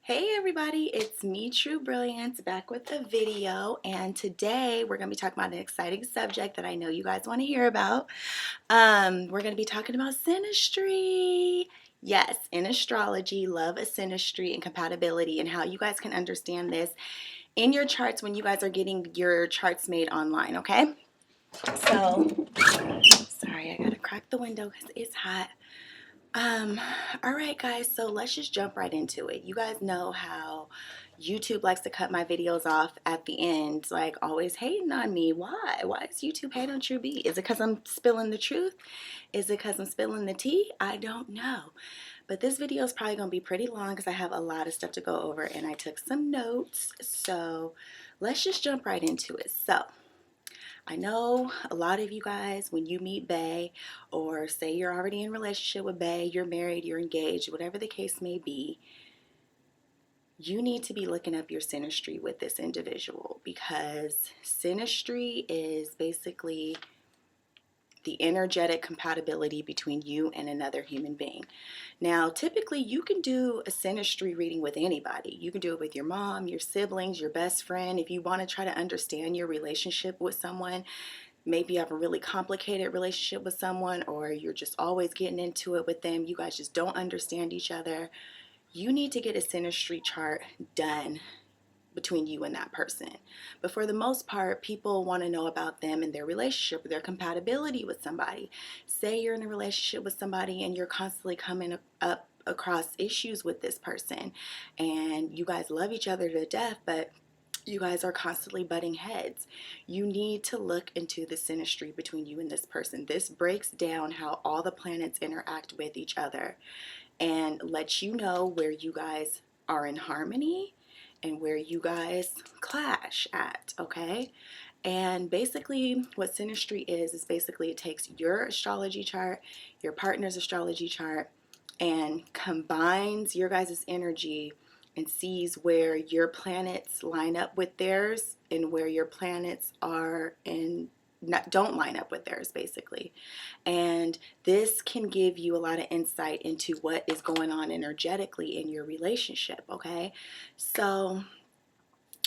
Hey everybody, it's me, Truebrilliance, back with a video, and today we're going to be talking about an exciting subject that I know you guys want to hear about. We're going to be talking about synastry. Yes, in astrology, love is synastry and compatibility, and how you guys can understand this in your charts when you guys are getting your charts made online, okay? So, sorry, I gotta crack the window because it's hot. All right, guys, so let's just jump right into it. You guys know how YouTube likes to cut my videos off at the end, like always hating on me. Why? Why is YouTube hating on True B? Is it because I'm spilling the truth? Is it because I'm spilling the tea? I don't know. But this video is probably going to be pretty long because I have a lot of stuff to go over and I took some notes. So let's just jump right into it. So I know a lot of you guys, when you meet bae, or say you're already in a relationship with bae, you're married, you're engaged, whatever the case may be, you need to be looking up your synastry with this individual, because synastry is basically the energetic compatibility between you and another human being. Now, typically you can do a synastry reading with anybody. You can do it with your mom, your siblings, your best friend. If you want to try to understand your relationship with someone, maybe you have a really complicated relationship with someone, or you're just always getting into it with them, you guys just don't understand each other, you need to get a synastry chart done between you and that person. But for the most part, people want to know about them and their relationship, their compatibility with somebody. Say you're in a relationship with somebody and you're constantly coming up across issues with this person, and you guys love each other to death, but you guys are constantly butting heads. You need to look into the synastry between you and this person. This breaks down how all the planets interact with each other and lets you know where you guys are in harmony and where you guys clash at, okay? And basically what synastry is basically it takes your astrology chart, your partner's astrology chart, and combines your guys' energy and sees where your planets line up with theirs and where your planets are in don't line up with theirs, basically. And this can give you a lot of insight into what is going on energetically in your relationship, okay? So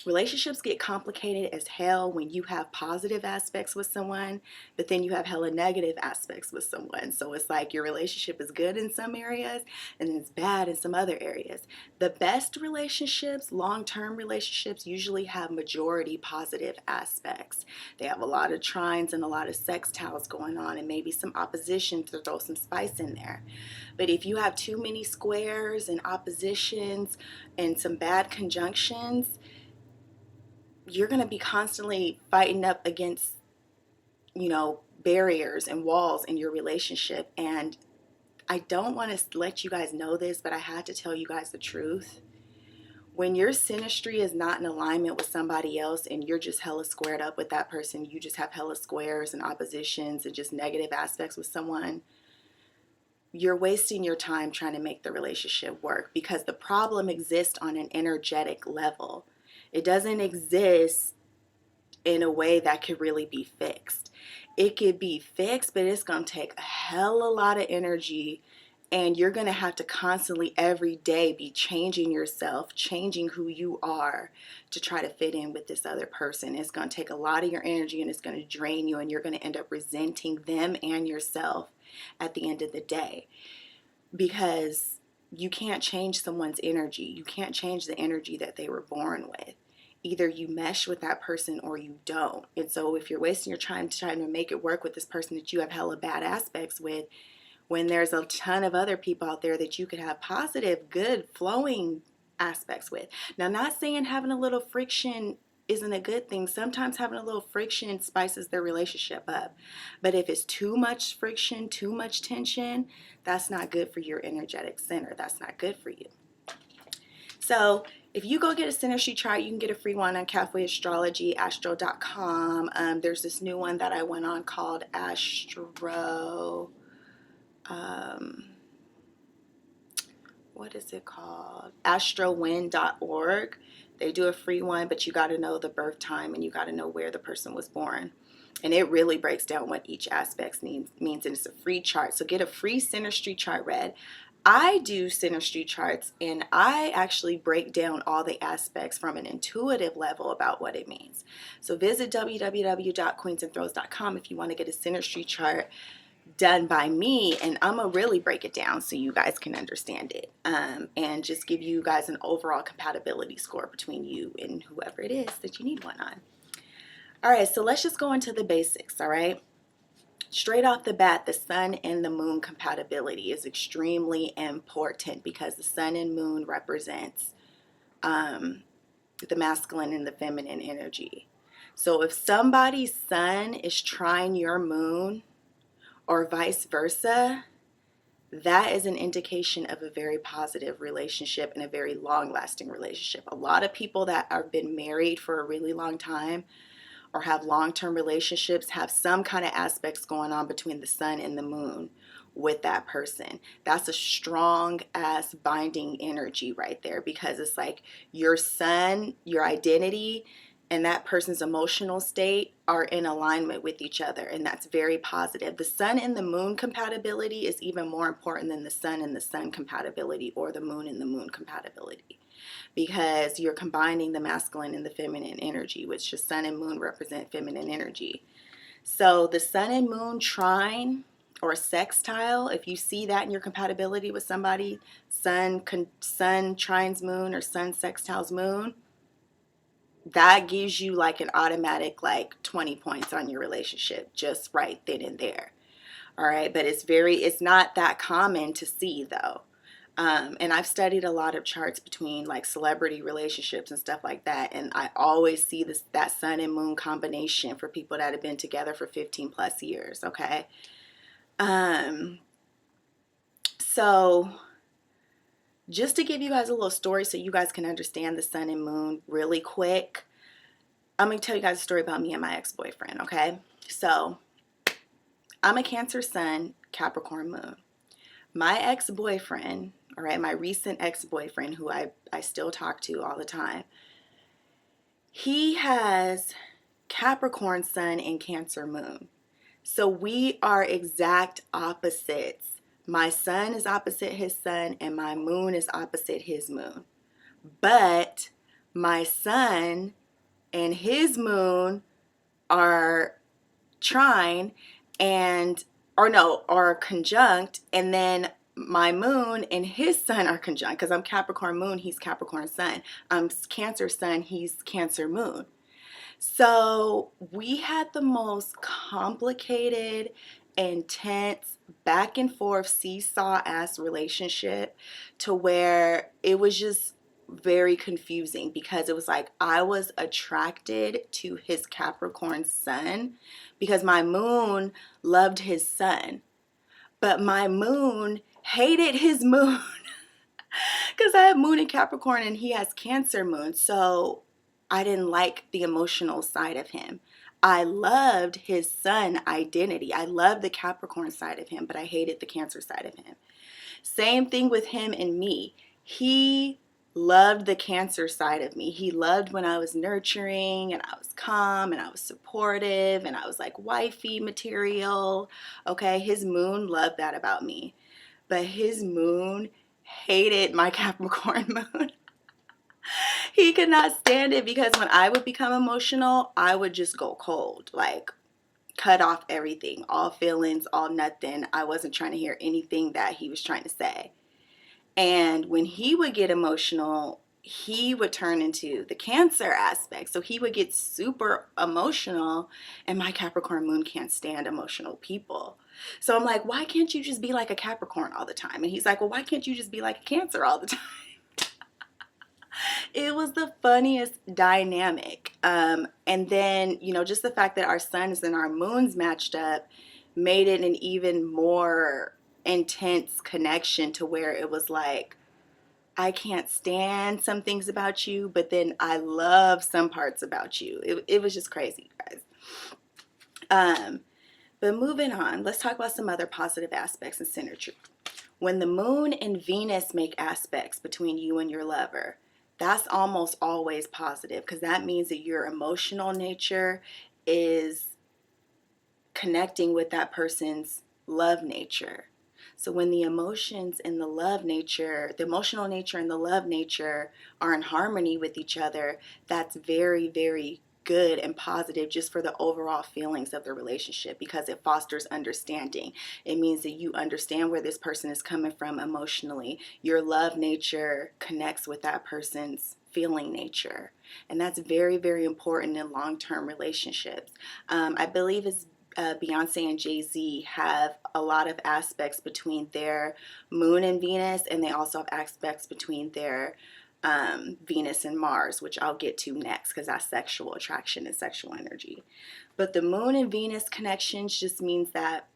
relationships get complicated as hell when you have positive aspects with someone, but then you have hella negative aspects with someone. So it's like your relationship is good in some areas and it's bad in some other areas. The best relationships, long-term relationships, usually have majority positive aspects. They have a lot of trines and a lot of sextiles going on, and maybe some opposition to throw some spice in there. But if you have too many squares and oppositions and some bad conjunctions, you're going to be constantly fighting up against, barriers and walls in your relationship. And I don't want to let you guys know this, but I had to tell you guys the truth. When your synastry is not in alignment with somebody else and you're just hella squared up with that person, you just have hella squares and oppositions and just negative aspects with someone, you're wasting your time trying to make the relationship work, because the problem exists on an energetic level. It doesn't exist in a way that could really be fixed. It could be fixed, but it's going to take a hell a lot of energy, and you're going to have to constantly every day be changing yourself, changing who you are to try to fit in with this other person. It's going to take a lot of your energy and it's going to drain you, and you're going to end up resenting them and yourself at the end of the day, because you can't change someone's energy. You can't change the energy that they were born with. Either you mesh with that person or you don't. And so if you're wasting your time trying to make it work with this person that you have hella bad aspects with, when there's a ton of other people out there that you could have positive, good, flowing aspects with. Now, not saying having a little friction isn't a good thing. Sometimes having a little friction spices their relationship up. But if it's too much friction, too much tension, that's not good for your energetic center. That's not good for you. So if you go get a synastry chart, you can get a free one on Cafe Astrology, astro.com. There's this new one that I went on called what is it called? Astrowind.org. They do a free one, but you got to know the birth time and you got to know where the person was born. And it really breaks down what each aspect means, and it's a free chart. So get a free synastry chart read. I do Synastry charts, and I actually break down all the aspects from an intuitive level about what it means. So visit www.queensandthrones.com if you want to get a Synastry chart done by me, and I'm gonna really break it down so you guys can understand it, and just give you guys an overall compatibility score between you and whoever it is that you need one on. All right, so let's just go into the basics. All right, straight off the bat, the sun and the moon compatibility is extremely important because the sun and moon represents the masculine and the feminine energy. So if somebody's sun is trine your moon or vice versa, that is an indication of a very positive relationship and a very long-lasting relationship. A lot of people that have been married for a really long time or have long-term relationships have some kind of aspects going on between the sun and the moon with that person. That's a strong ass binding energy right there, because it's like your sun, your identity, and that person's emotional state are in alignment with each other, and that's very positive. The sun and the moon compatibility is even more important than the sun and the sun compatibility or the moon and the moon compatibility, because you're combining the masculine and the feminine energy, which the sun and moon represent feminine energy. So the sun and moon trine or sextile, if you see that in your compatibility with somebody, sun trines moon or sun sextiles moon, that gives you like an automatic like 20 points on your relationship just right then and there. All right, but it's not that common to see though. And I've studied a lot of charts between like celebrity relationships and stuff like that, and I always see that sun and moon combination for people that have been together for 15 plus years. Okay, so just to give you guys a little story so you guys can understand the sun and moon really quick, I'm going to tell you guys a story about me and my ex-boyfriend, okay? So I'm a Cancer sun, Capricorn moon. My ex-boyfriend, all right, my recent ex-boyfriend, who I still talk to all the time, he has Capricorn sun and Cancer moon. So we are exact opposites. My sun is opposite his sun, and my moon is opposite his moon. But my sun and his moon are trine are conjunct, and then my moon and his sun are conjunct because I'm Capricorn moon, he's Capricorn sun. I'm Cancer sun, he's Cancer moon. So we had the most complicated, intense, back and forth seesaw ass relationship, to where it was just very confusing, because it was like I was attracted to his Capricorn sun because my moon loved his sun, but my moon hated his moon because I have moon in Capricorn and he has Cancer moon. So I didn't like the emotional side of him. I loved his sun identity. I loved the Capricorn side of him, but I hated the Cancer side of him. Same thing with him and me. He loved the Cancer side of me. He loved when I was nurturing and I was calm and I was supportive and I was like wifey material. Okay, his moon loved that about me. But his moon hated my Capricorn moon. He could not stand it, because when I would become emotional, I would just go cold, like cut off everything, all feelings, all nothing. I wasn't trying to hear anything that he was trying to say. And when he would get emotional, he would turn into the Cancer aspect. So he would get super emotional, and my Capricorn moon can't stand emotional people. So I'm like, why can't you just be like a Capricorn all the time? And he's like, well, why can't you just be like a Cancer all the time? It was the funniest dynamic. And then, just the fact that our suns and our moons matched up made it an even more intense connection, to where it was like, I can't stand some things about you, but then I love some parts about you. It was just crazy, guys. But moving on, let's talk about some other positive aspects in Synastry. When the moon and Venus make aspects between you and your lover, that's almost always positive, because that means that your emotional nature is connecting with that person's love nature. So when the emotions and the love nature, the emotional nature and the love nature are in harmony with each other, that's very, very good and positive just for the overall feelings of the relationship, because it fosters understanding. It means that you understand where this person is coming from emotionally. Your love nature connects with that person's feeling nature. And that's very, very important in long-term relationships. I believe it's Beyonce and Jay-Z have a lot of aspects between their moon and Venus, and they also have aspects between their Venus and Mars, which I'll get to next because that's sexual attraction and sexual energy. But the moon and Venus connections just means that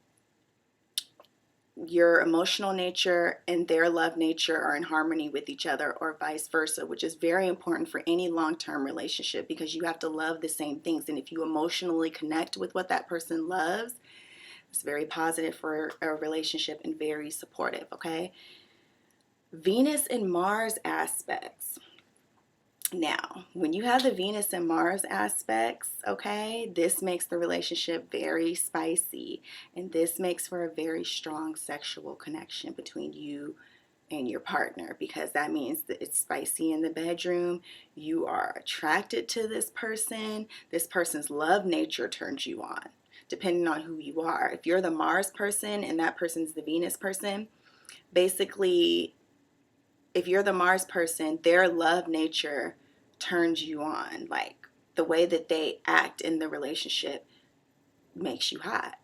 your emotional nature and their love nature are in harmony with each other, or vice versa, which is very important for any long-term relationship, because you have to love the same things. And if you emotionally connect with what that person loves, it's very positive for a relationship and very supportive, okay? Venus and Mars aspects. Now, when you have the Venus and Mars aspects, okay, this makes the relationship very spicy, and this makes for a very strong sexual connection between you and your partner, because that means that it's spicy in the bedroom. You are attracted to this person. This person's love nature turns you on, depending on who you are. If you're the Mars person and that person's the Venus person, basically, if you're the Mars person, their love nature turns you on. Like, the way that they act in the relationship makes you hot.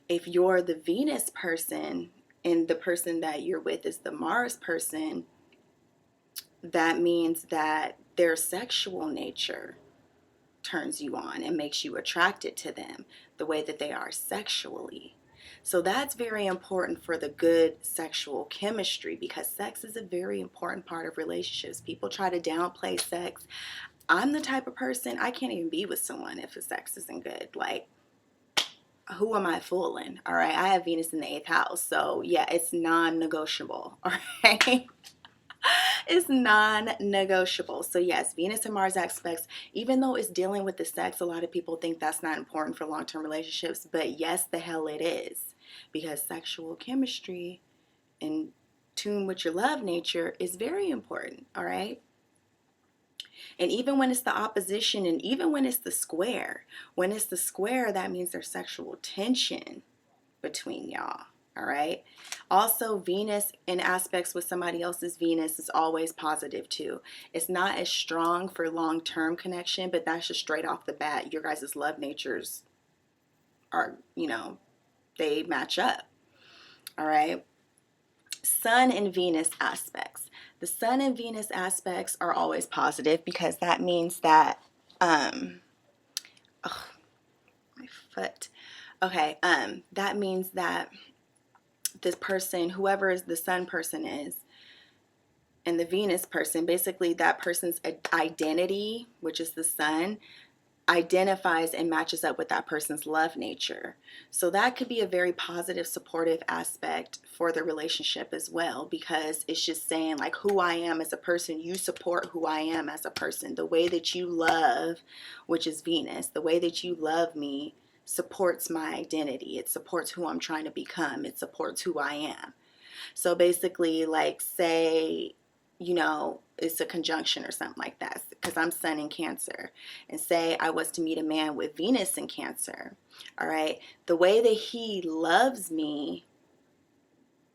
If you're the Venus person and the person that you're with is the Mars person, that means that their sexual nature turns you on and makes you attracted to them, the way that they are sexually. So that's very important for the good sexual chemistry, because sex is a very important part of relationships. People try to downplay sex. I'm the type of person, I can't even be with someone if the sex isn't good. Like, who am I fooling? All right, I have Venus in the 8th house, so yeah, it's non-negotiable. All right. It's non-negotiable. So yes, Venus and Mars aspects, even though it's dealing with the sex, a lot of people think that's not important for long-term relationships, but yes, the hell it is, because sexual chemistry in tune with your love nature is very important. All right. And even when it's the opposition, and even when it's the square, that means there's sexual tension between y'all. All right. Also, Venus in aspects with somebody else's Venus is always positive too. It's not as strong for long-term connection, but that's just straight off the bat. Your guys' love natures are, they match up. All right. Sun and Venus aspects. The Sun and Venus aspects are always positive, because that means that, oh, my foot. Okay. That means that this person, whoever is the Sun person is, and the Venus person, basically that person's identity, which is the Sun, identifies and matches up with that person's love nature. So that could be a very positive, supportive aspect for the relationship as well, because it's just saying, like, who I am as a person, you support who I am as a person. The way that you love, which is Venus, the way that you love me supports my identity. It supports who I'm trying to become. It supports who I am. So basically, like, say, it's a conjunction or something like that, because I'm Sun in Cancer, and say I was to meet a man with Venus in Cancer. All right. The way that he loves me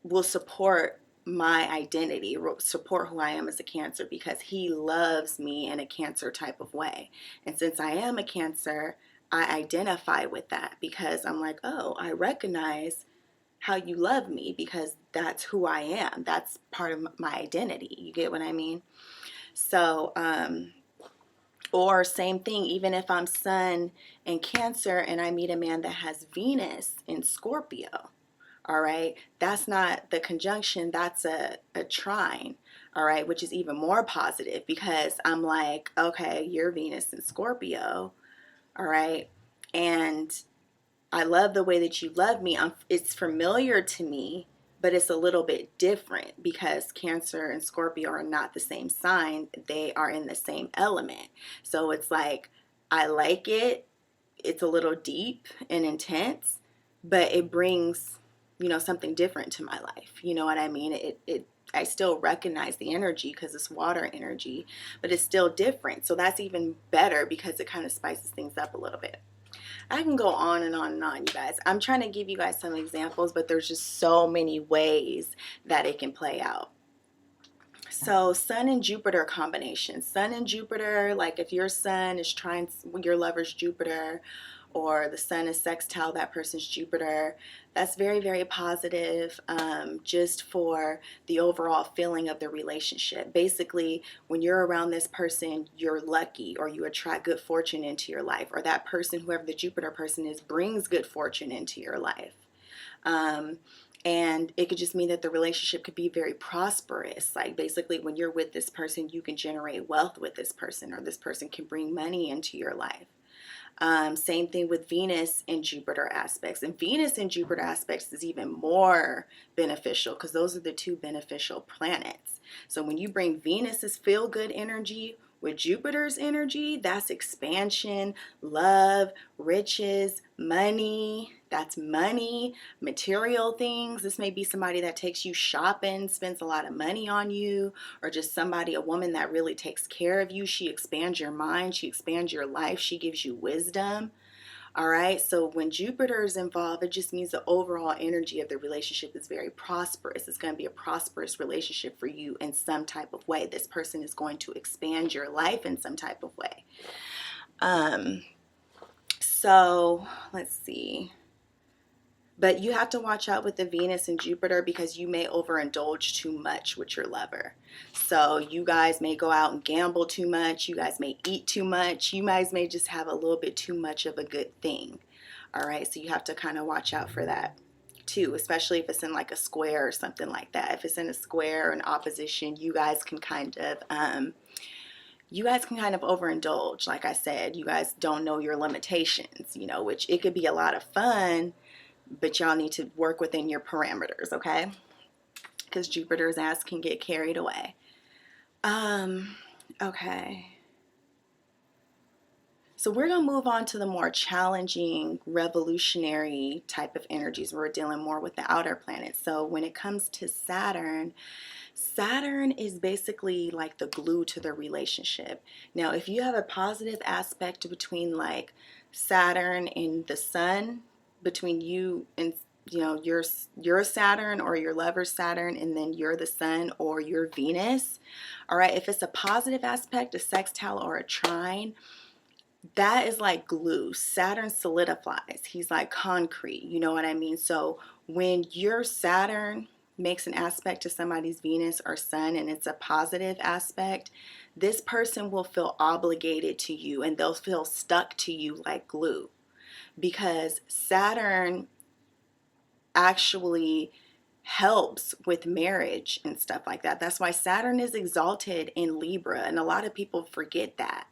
will support my identity, support who I am as a Cancer, because he loves me in a Cancer type of way. And since I am a Cancer, I identify with that, because I'm like, oh, I recognize how you love me, because that's who I am. That's part of my identity. You get what I mean? So, or same thing, even if I'm Sun in Cancer and I meet a man that has Venus in Scorpio, all right, that's not the conjunction, that's a trine, all right, which is even more positive, because I'm like, okay, you're Venus in Scorpio, all right, and I love the way that you love me. It's familiar to me, but it's a little bit different, because Cancer and Scorpio are not the same sign. They are in the same element. So it's like, I like it. It's a little deep and intense, but it brings something different to my life. You know what I mean? I still recognize the energy because it's water energy, but it's still different. So that's even better because it kind of spices things up a little bit. I can go on and on and on, you guys. I'm trying to give you guys some examples, but there's just so many ways that it can play out. So Sun and Jupiter combination. Sun and Jupiter, like if your Sun is trying your lover's Jupiter, or the Sun is sextile that person's Jupiter, that's very, very positive, just for the overall feeling of the relationship. Basically, when you're around this person, you're lucky, or you attract good fortune into your life, or that person, whoever the Jupiter person is, brings good fortune into your life. And it could just mean that the relationship could be very prosperous. Like basically when you're with this person, you can generate wealth with this person, or this person can bring money into your life. Same thing with Venus and Jupiter aspects. And Venus and Jupiter aspects is even more beneficial because those are the two beneficial planets. So when you bring Venus's feel-good energy with Jupiter's energy, that's expansion, love, riches, money. That's money, material things. This may be somebody that takes you shopping, spends a lot of money on you, or just somebody, a woman that really takes care of you. She expands your mind, she expands your life, she gives you wisdom. All right, so when Jupiter is involved, it just means the overall energy of the relationship is very prosperous. It's going to be a prosperous relationship for you in some type of way. This person is going to expand your life in some type of way. So let's see. But you have to watch out with the Venus and Jupiter because you may overindulge too much with your lover. So you guys may go out and gamble too much. You guys may eat too much. You guys may just have a little bit too much of a good thing. All right, so you have to kind of watch out for that too, especially if it's in like a square or something like that. If it's in a square or an opposition, you guys can kind of overindulge. Like I said, you guys don't know your limitations, which it could be a lot of fun, but y'all need to work within your parameters, okay? Because Jupiter's ass can get carried away. Okay. So we're going to move on to the more challenging, revolutionary type of energies. We're dealing more with the outer planets. So when it comes to Saturn, Saturn is basically like the glue to the relationship. Now, if you have a positive aspect between like Saturn and the Sun, between you and your Saturn or your lover's Saturn, and then you're the Sun or your Venus, all right, if it's a positive aspect, a sextile or a trine, that is like glue. Saturn solidifies. He's like concrete, you know what I mean? So when your Saturn makes an aspect to somebody's Venus or Sun and it's a positive aspect, this person will feel obligated to you and they'll feel stuck to you like glue, because Saturn actually helps with marriage and stuff like that. That's why Saturn is exalted in Libra, and a lot of people forget that.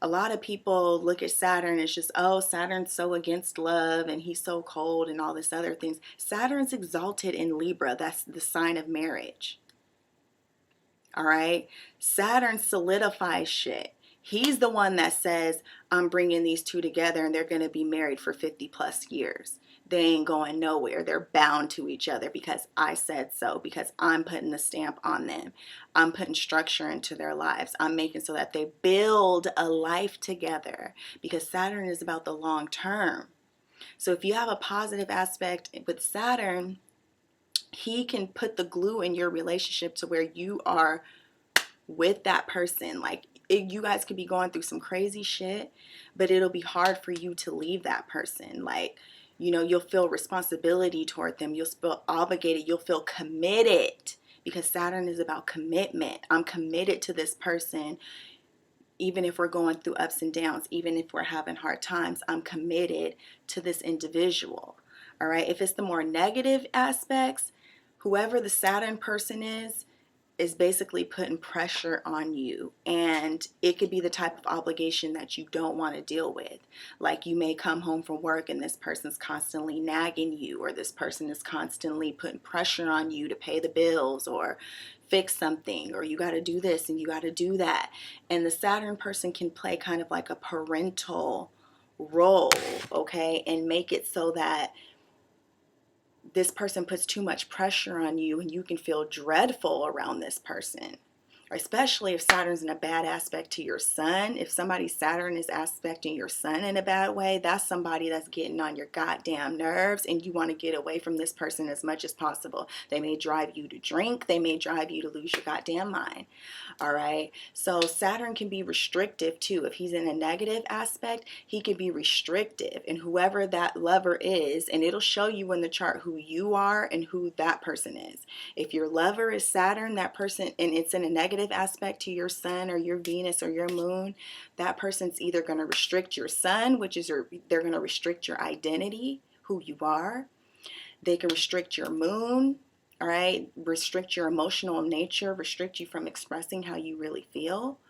A lot of people look at Saturn as just, oh, Saturn's so against love and he's so cold and all this other things. Saturn's exalted in Libra. That's the sign of marriage. All right? Saturn solidifies shit. He's the one that says, I'm bringing these two together and they're going to be married for 50 plus years. They ain't going nowhere. They're bound to each other because I said so, because I'm putting the stamp on them. I'm putting structure into their lives. I'm making so that they build a life together, because Saturn is about the long term. So if you have a positive aspect with Saturn, he can put the glue in your relationship to where you are with that person. Like you guys could be going through some crazy shit, but it'll be hard for you to leave that person. Like, you'll feel responsibility toward them. You'll feel obligated. You'll feel committed, because Saturn is about commitment. I'm committed to this person. Even if we're going through ups and downs, even if we're having hard times, I'm committed to this individual. All right. If it's the more negative aspects, whoever the Saturn person is basically putting pressure on you, and it could be the type of obligation that you don't want to deal with. Like you may come home from work and this person's constantly nagging you, or this person is constantly putting pressure on you to pay the bills or fix something, or you got to do this and you got to do that. And the Saturn person can play kind of like a parental role, okay, and make it so that this person puts too much pressure on you and you can feel dreadful around this person. Especially if Saturn's in a bad aspect to your sun. If somebody's Saturn is aspecting your sun in a bad way, that's somebody that's getting on your goddamn nerves, and you want to get away from this person as much as possible. They may drive you to drink. They may drive you to lose your goddamn mind. All right. So Saturn can be restrictive too. If he's in a negative aspect, he can be restrictive. And whoever that lover is, and it'll show you in the chart who you are and who that person is. If your lover is Saturn, that person, and it's in a negative aspect to your sun or your Venus or your moon, that person's either going to restrict your sun, which is they're going to restrict your identity, who you are. They can restrict your moon. All right, restrict your emotional nature, restrict you from expressing how you really feel.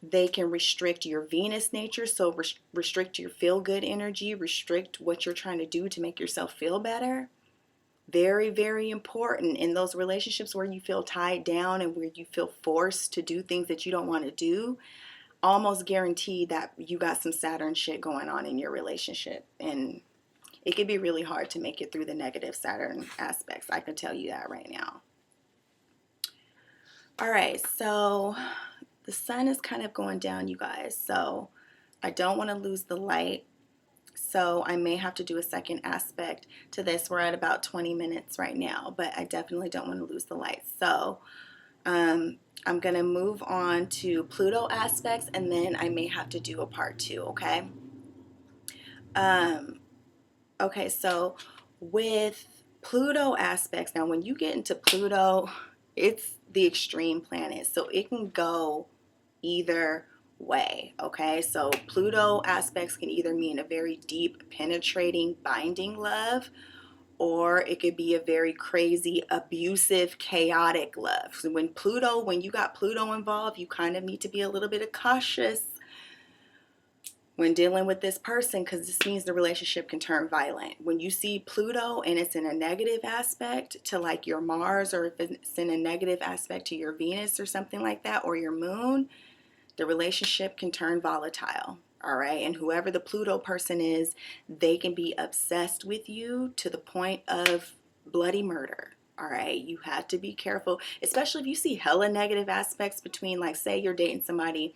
They can restrict your Venus nature, so restrict your feel-good energy, restrict what you're trying to do to make yourself feel better. Very, very important in those relationships where you feel tied down and where you feel forced to do things that you don't want to do. Almost guaranteed that you got some Saturn shit going on in your relationship, and it could be really hard to make it through the negative Saturn aspects. I can tell you that right now. All right, so the sun is kind of going down, you guys. So I don't want to lose the light. So I may have to do a second aspect to this. We're at about 20 minutes right now, but I definitely don't want to lose the light. So I'm going to move on to Pluto aspects, and then I may have to do a part 2, okay? Okay, so with Pluto aspects, now when you get into Pluto, it's the extreme planet, so it can go either way, okay? So Pluto aspects can either mean a very deep, penetrating, binding love, or it could be a very crazy, abusive, chaotic love. So when you got Pluto involved, you kind of need to be a little bit cautious when dealing with this person, because this means the relationship can turn violent. When you see Pluto and it's in a negative aspect to like your Mars, or if it's in a negative aspect to your Venus or something like that, or your moon, the relationship can turn volatile. All right. And whoever the Pluto person is, they can be obsessed with you to the point of bloody murder. All right. You have to be careful, especially if you see hella negative aspects between, like, say you're dating somebody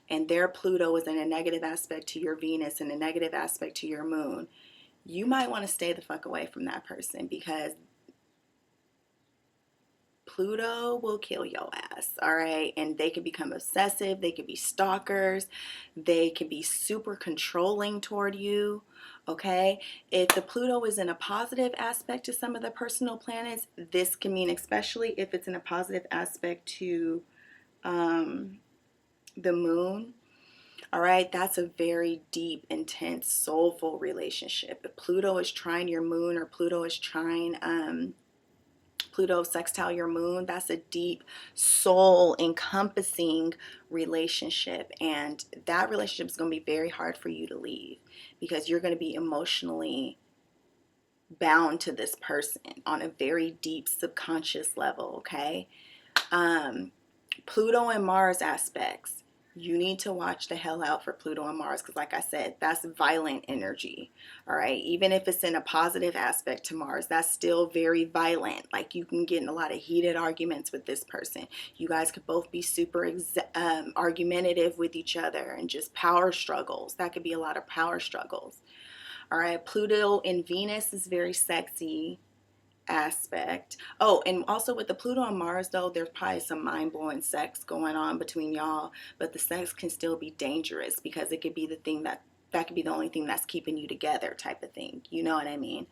and their Pluto is in a negative aspect to your Venus and a negative aspect to your moon. You might want to stay the fuck away from that person, because Pluto will kill your ass, all right? And they can become obsessive. They can be stalkers. They can be super controlling toward you, okay? If the Pluto is in a positive aspect to some of the personal planets, this can mean, especially if it's in a positive aspect to the moon, all right, that's a very deep, intense, soulful relationship. If Pluto is trying your moon, or Pluto is trying Pluto sextile your moon, that's a deep, soul encompassing relationship, and that relationship is going to be very hard for you to leave, because you're going to be emotionally bound to this person on a very deep subconscious level, okay? Pluto and Mars aspects, you need to watch the hell out for Pluto and Mars, because like I said, that's violent energy. All right, even if it's in a positive aspect to Mars, that's still very violent. Like, you can get in a lot of heated arguments with this person. You guys could both be super argumentative with each other, and just power struggles. That could be a lot of power struggles. All right, Pluto in Venus is very sexy aspect. Oh, and also with the Pluto and Mars, though, there's probably some mind-blowing sex going on between y'all, but the sex can still be dangerous, because it could be the thing that could be the only thing that's keeping you together, type of thing. You know what I mean?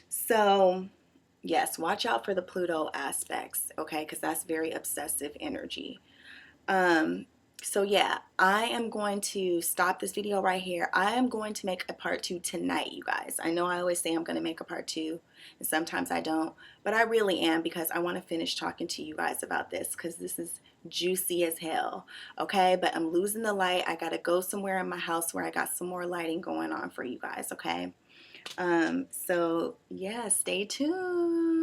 So yes, watch out for the Pluto aspects, okay? Because that's very obsessive energy. So yeah, I am going to stop this video right here. I am going to make a part 2 tonight, you guys. I know I always say I'm going to make a part 2, and sometimes I don't, but I really am, because I want to finish talking to you guys about this, because this is juicy as hell, okay? But I'm losing the light. I got to go somewhere in my house where I got some more lighting going on for you guys, okay? So yeah, stay tuned.